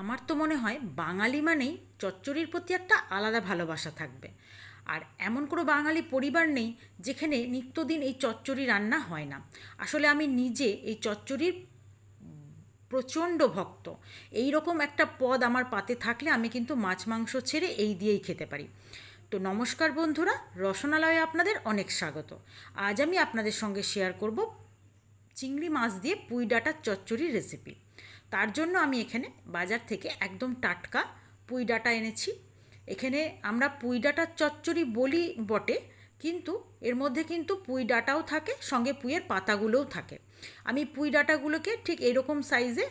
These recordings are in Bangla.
আমার তো মনে হয় বাঙালি মানেই চচ্চড়ির প্রতি একটা আলাদা ভালোবাসা থাকবে। আর এমন কোনো বাঙালি পরিবার নেই যেখানে নিত্যদিন এই চচ্চড়ি রান্না হয় না। আসলে আমি নিজে এই চচ্চড়ির প্রচণ্ড ভক্ত। এই রকম একটা পদ আমার পাতে থাকলে আমি কিন্তু মাছ মাংস ছেড়ে এই দিয়েই খেতে পারি। তো নমস্কার বন্ধুরা, রসনালয়ে আপনাদের অনেক স্বাগত। আজ আমি আপনাদের সঙ্গে শেয়ার করব চিংড়ি মাছ দিয়ে পুঁই ডাঁটার চচ্চড়ির রেসিপি। তার জন্য আমি এখানে বাজার থেকে একদম টাটকা পুঁই ডাঁটা এনেছি। এখানে আমরা পুঁই ডাঁটার চচ্চড়ি বলি বটে, কিন্তু এর মধ্যে কিন্তু পুঁই ডাঁটাও থাকে, সঙ্গে পুঁইয়ের পাতাগুলোও থাকে। আমি পুঁই ডাঁটাগুলোকে ঠিক এরকম সাইজে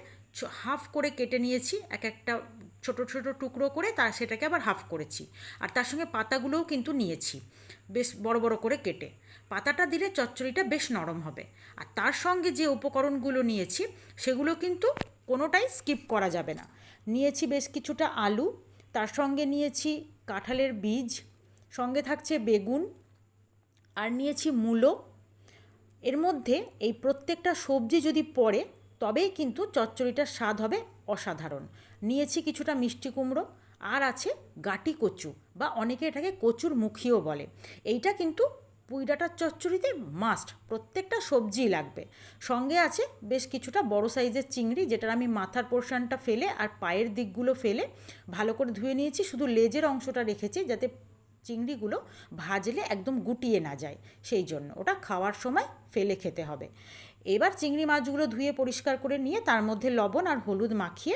হাফ করে কেটে নিয়েছি, এক একটা ছোট ছোট টুকরো করে সেটাকে আবার হাফ করেছি। আর তার সঙ্গে পাতাগুলোও কিন্তু নিয়েছি বেশ বড় বড় করে কেটে। পাতাটা দিলে চচ্চড়িটা বেশ নরম হবে। আর তার সঙ্গে যে উপকরণগুলো নিয়েছি সেগুলো কিন্তু কোনোটাই স্কিপ করা যাবে না। নিয়েছি বেশ কিছুটা আলু, তার সঙ্গে নিয়েছি কাঁঠালের বীজ, সঙ্গে থাকছে বেগুন, আর নিয়েছি মূলো। এর মধ্যে এই প্রত্যেকটা সবজি যদি পড়ে তবেই কিন্তু চচ্চড়িটার স্বাদ হবে অসাধারণ। নিয়েছি কিছুটা মিষ্টি কুমড়ো, আর আছে গাটি কচু, বা অনেকে এটাকে কচুর মুখিও বলে। এইটা কিন্তু পুঁই ডাঁটার চচ্চড়িতে মাস্ট, প্রত্যেকটা সবজিই লাগবে। সঙ্গে আছে বেশ কিছুটা বড় সাইজের চিংড়ি, যেটার আমি মাথার পোর্শনটা ফেলে আর পায়ের দিকগুলো ফেলে ভালো করে ধুয়ে নিয়েছি। শুধু লেজের অংশটা রেখেছি যাতে চিংড়িগুলো ভাজলে একদম গুটিয়ে না যায়, সেই জন্য ওটা খাওয়ার সময় ফেলে খেতে হবে। এবার চিংড়ি মাছগুলো ধুয়ে পরিষ্কার করে নিয়ে তার মধ্যে লবণ আর হলুদ মাখিয়ে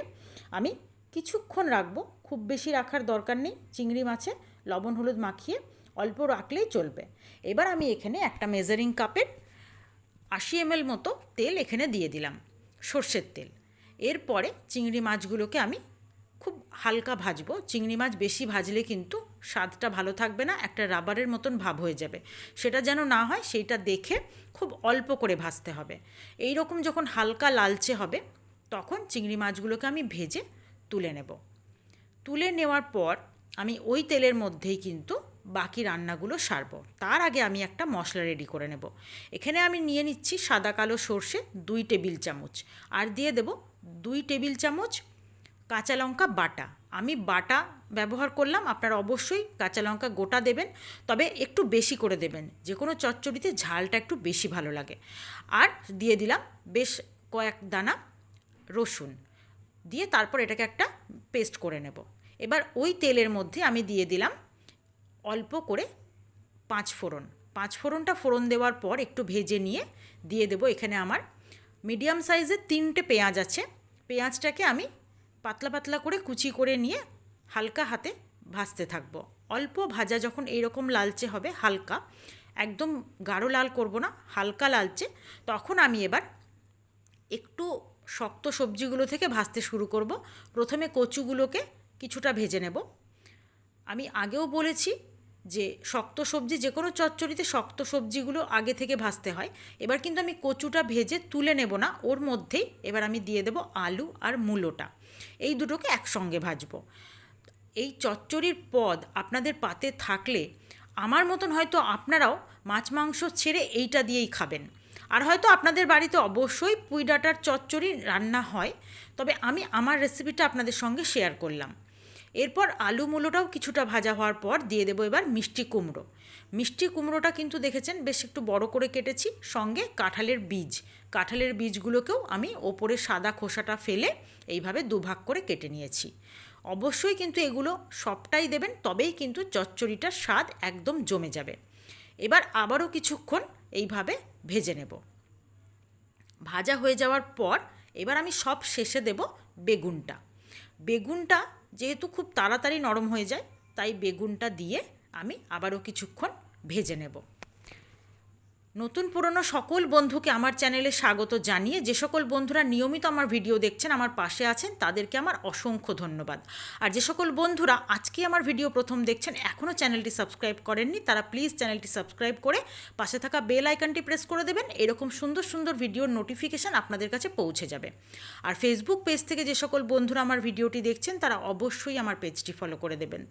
আমি কিছুক্ষণ রাখবো। খুব বেশি রাখার দরকার নেই, চিংড়ি মাছে লবণ হলুদ মাখিয়ে অল্প রাখলেই চলবে। এবার আমি এখানে একটা মেজারিং কাপের 80 ml মতো তেল এখানে দিয়ে দিলাম, সর্ষের তেল। এরপরে চিংড়ি মাছগুলোকে আমি খুব হালকা ভাজবো। চিংড়ি মাছ বেশি ভাজলে কিন্তু স্বাদটা ভালো থাকবে না, একটা রাবারের মতন ভাব হয়ে যাবে। সেটা যেন না হয় সেইটা দেখে খুব অল্প করে ভাজতে হবে। এই রকম যখন হালকা লালচে হবে তখন চিংড়ি মাছগুলোকে আমি ভেজে তুলে নেব। তুলে নেওয়ার পর আমি ওই তেলের মধ্যেই কিন্তু বাকি রান্নাগুলো সারবো। তার আগে আমি একটা মশলা রেডি করে নেব। এখানে আমি নিয়ে নিচ্ছি সাদা কালো সর্ষে 2 টেবিল চামচ, আর দিয়ে দেব 2 টেবিল চামচ কাঁচা লঙ্কা বাটা। আমি বাটা ব্যবহার করলাম, আপনারা অবশ্যই কাঁচা লঙ্কা গোটা দেবেন, তবে একটু বেশি করে দেবেন, যে কোনো চচ্চড়িতে ঝালটা একটু বেশি ভালো লাগে। আর দিয়ে দিলাম বেশ কয়েক দানা রসুন, দিয়ে তারপর এটাকে একটা পেস্ট করে নেব। এবার ওই তেলের মধ্যে আমি দিয়ে দিলাম অল্প করে 5 ফোড়ন। 5 ফোড়নটা ফোড়ন দেওয়ার পর একটু ভেজে নিয়ে দিয়ে দেবো এখানে আমার মিডিয়াম সাইজের 3টে পেঁয়াজ আছে। পেঁয়াজটাকে আমি পাতলা পাতলা করে কুচি করে নিয়ে হালকা হাতে ভাজতে থাকবো। অল্প ভাজা যখন এইরকম লালচে হবে, হালকা, একদম গাঢ় লাল করব না, হালকা লালচে, তখন আমি এবার একটু শক্ত সবজিগুলো থেকে ভাজতে শুরু করব। প্রথমে কচুগুলোকে কিছুটা ভেজে নেব। আমি আগেও বলেছি যে শক্ত সবজি, যে কোনো চচ্চড়িতে শক্ত সবজিগুলো আগে থেকে ভাজতে হয়। এবার কিন্তু আমি কচুটা ভেজে তুলে নেব না, ওর মধ্যেই এবার আমি দিয়ে দেব আলু আর মূলোটা। এই দুটোকে একসঙ্গে ভাজবো। এই চচ্চড়ির পদ আপনাদের পাতে থাকলে আমার মতন হয়তো আপনারাও মাছ মাংস ছেড়ে এইটা দিয়েই খাবেন। আর হয়তো আপনাদের বাড়িতে অবশ্যই পুঁই ডাঁটার চচ্চড়ি রান্না হয়, তবে আমি আমার রেসিপিটা আপনাদের সঙ্গে শেয়ার করলাম। এরপর আলু মূলোটাও কিছুটা ভাজা হওয়ার পর দিয়ে দেবো এবার মিষ্টি কুমড়ো। মিষ্টি কুমড়োটা কিন্তু দেখেছেন বেশ একটু বড় করে কেটেছি, সঙ্গে কাঁঠালের বীজ। কাঁঠালের বীজগুলোকেও আমি ওপরে সাদা খোসাটা ফেলে এইভাবে দুভাগ করে কেটে নিয়েছি। অবশ্যই কিন্তু এগুলো সবটাই দেবেন, তবেই কিন্তু চচ্চড়িটার স্বাদ একদম জমে যাবে। এবার আবারও কিছুক্ষণ এইভাবে ভেজে নেব। ভাজা হয়ে যাওয়ার পর এবার আমি সব শেষে দেব বেগুনটা। বেগুনটা যেহেতু খুব তাড়াতাড়ি নরম হয়ে যায়, তাই বেগুনটা দিয়ে আমি আবারও কিছুক্ষণ ভেজে নেব। নতুন পুরনো সকল বন্ধুকে আমার চ্যানেলে স্বাগত জানিয়ে, যে সকল বন্ধুরা নিয়মিত আমার ভিডিও দেখছেন, আমার পাশে আছেন, তাদেরকে আমার অসংখ্য ধন্যবাদ। আর যে সকল বন্ধুরা আজকে আমার ভিডিও প্রথম দেখছেন, এখনও চ্যানেলটি সাবস্ক্রাইব করেননি, তারা প্লিজ চ্যানেলটি সাবস্ক্রাইব করে পাশে থাকা বেল আইকনটি প্রেস করে দেবেন। এরকম সুন্দর সুন্দর ভিডিওর নোটিফিকেশান আপনাদের কাছে পৌঁছে যাবে। আর ফেসবুক পেজ থেকে যে সকল বন্ধুরা আমার ভিডিওটি দেখছেন, তারা অবশ্যই আমার পেজটি ফলো করে দেবেন।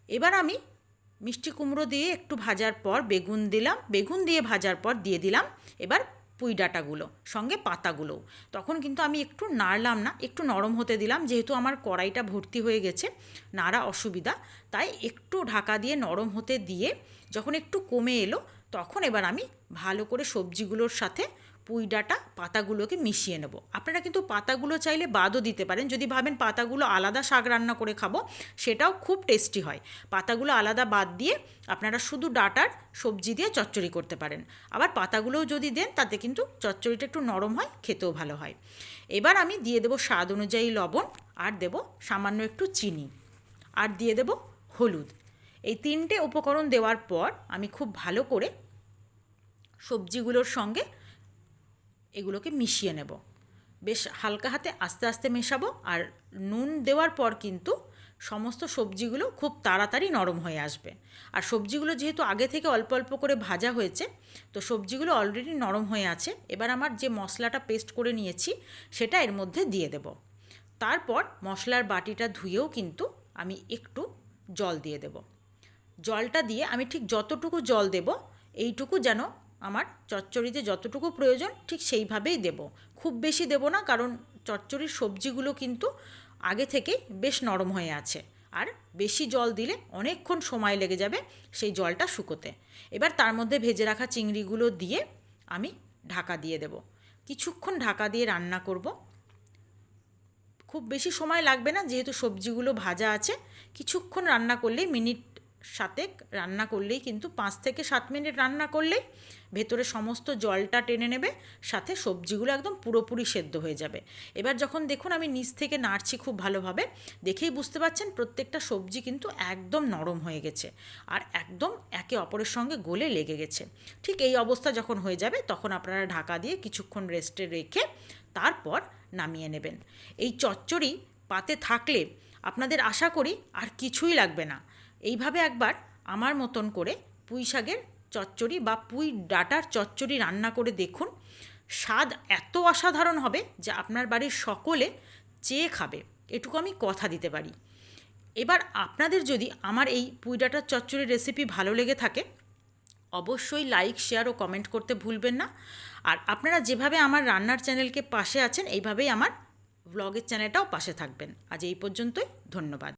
এবার আমি মিষ্টি কুমড়ো দিয়ে একটু ভাজার পর বেগুন দিলাম, বেগুন দিয়ে ভাজার পর দিয়ে দিলাম এবার পুঁই ডাঁটাগুলো, সঙ্গে পাতাগুলোও। তখন কিন্তু আমি একটু নাড়লাম না, একটু নরম হতে দিলাম, যেহেতু আমার কড়াইটা ভর্তি হয়ে গেছে, নাড়া অসুবিধা, তাই একটু ঢাকা দিয়ে নরম হতে দিয়ে যখন একটু কমে এলো, তখন এবার আমি ভালো করে সবজিগুলোর সাথে পুঁই ডাঁটা পাতাগুলোকে মিশিয়ে নেব। আপনারা কিন্তু পাতাগুলো চাইলে বাদও দিতে পারেন, যদি ভাবেন পাতাগুলো আলাদা শাক রান্না করে খাবো, সেটাও খুব টেস্টি হয়। পাতাগুলো আলাদা বাদ দিয়ে আপনারা শুধু ডাঁটার সবজি দিয়ে চচ্চড়ি করতে পারেন। আবার পাতাগুলোও যদি দেন, তাতে কিন্তু চচ্চড়িটা একটু নরম হয়, খেতেও ভালো হয়। এবার আমি দিয়ে দেবো স্বাদ অনুযায়ী লবণ, আর দেব সামান্য একটু চিনি, আর দিয়ে দেব হলুদ। এই 3টে উপকরণ দেওয়ার পর আমি খুব ভালো করে সবজিগুলোর সঙ্গে এগুলোকে মিশিয়ে নেব। বেশ হালকা হাতে আস্তে আস্তে মেশাবো। আর নুন দেওয়ার পর কিন্তু সমস্ত সবজিগুলো খুব তাড়াতাড়ি নরম হয়ে আসবে। আর সবজিগুলো যেহেতু আগে থেকে অল্প অল্প করে ভাজা হয়েছে, তো সবজিগুলো অলরেডি নরম হয়ে আছে। এবার আমার যে মশলাটা পেস্ট করে নিয়েছি, সেটা এর মধ্যে দিয়ে দেব। তারপর মশলার বাটিটা ধুয়েও কিন্তু আমি একটু জল দিয়ে দেব। জলটা দিয়ে আমি ঠিক যতটুকু জল দেব, এইটুকু যেন আমার চচ্চড়িতে যতটুকু প্রয়োজন ঠিক সেইভাবেই দেব। খুব বেশি দেব না, কারণ চচ্চড়ির সবজিগুলো কিন্তু আগে থেকেই বেশ নরম হয়ে আছে। আর বেশি জল দিলে অনেকক্ষণ সময় লেগে যাবে সেই জলটা শুকোতে। এবার তার মধ্যে ভেজে রাখা চিংড়িগুলো দিয়ে আমি ঢাকা দিয়ে দেব। কিছুক্ষণ ঢাকা দিয়ে রান্না করব। খুব বেশি সময় লাগবে না, যেহেতু সবজিগুলো ভাজা আছে। কিছুক্ষণ রান্না করলেই, মিনিট 7 রান্না করলেই, কিন্তু 5 থেকে 7 মিনিট রান্না করলেই ভেতরে সমস্ত জলটা টেনে নেবে, সাথে সবজিগুলো একদম পুরোপুরি সেদ্ধ হয়ে যাবে। এবার যখন দেখুন আমি নিচ থেকে নাড়ছি খুব ভালোভাবে, দেখেই বুঝতে পারছেন প্রত্যেকটা সবজি কিন্তু একদম নরম হয়ে গেছে, আর একদম একে অপরের সঙ্গে গলে লেগে গেছে। ঠিক এই অবস্থা যখন হয়ে যাবে, তখন আপনারা ঢাকা দিয়ে কিছুক্ষণ রেস্টে রেখে তারপর নামিয়ে নেবেন। এই চচ্চড়ি পাতে থাকলে আপনাদের আশা করি আর কিছুই লাগবে না। এইভাবে একবার আমার মতন করে পুঁই শাকের চচ্চড়ি বা পুঁই ডাঁটার চচ্চড়ি রান্না করে দেখুন। স্বাদ এত অসাধারণ হবে যে আপনার বাড়ির সকলে চেয়ে খাবে, এটুকু আমি কথা দিতে পারি। এবার আপনাদের যদি আমার এই পুঁই ডাঁটার চচ্চড়ির রেসিপি ভালো লেগে থাকে, অবশ্যই লাইক, শেয়ার ও কমেন্ট করতে ভুলবেন না। আর আপনারা যেভাবে আমার রান্নার চ্যানেলকে পাশে আছেন, এইভাবেই আমার ব্লগের চ্যানেলটাও পাশে থাকবেন। আজ এই পর্যন্তই, ধন্যবাদ।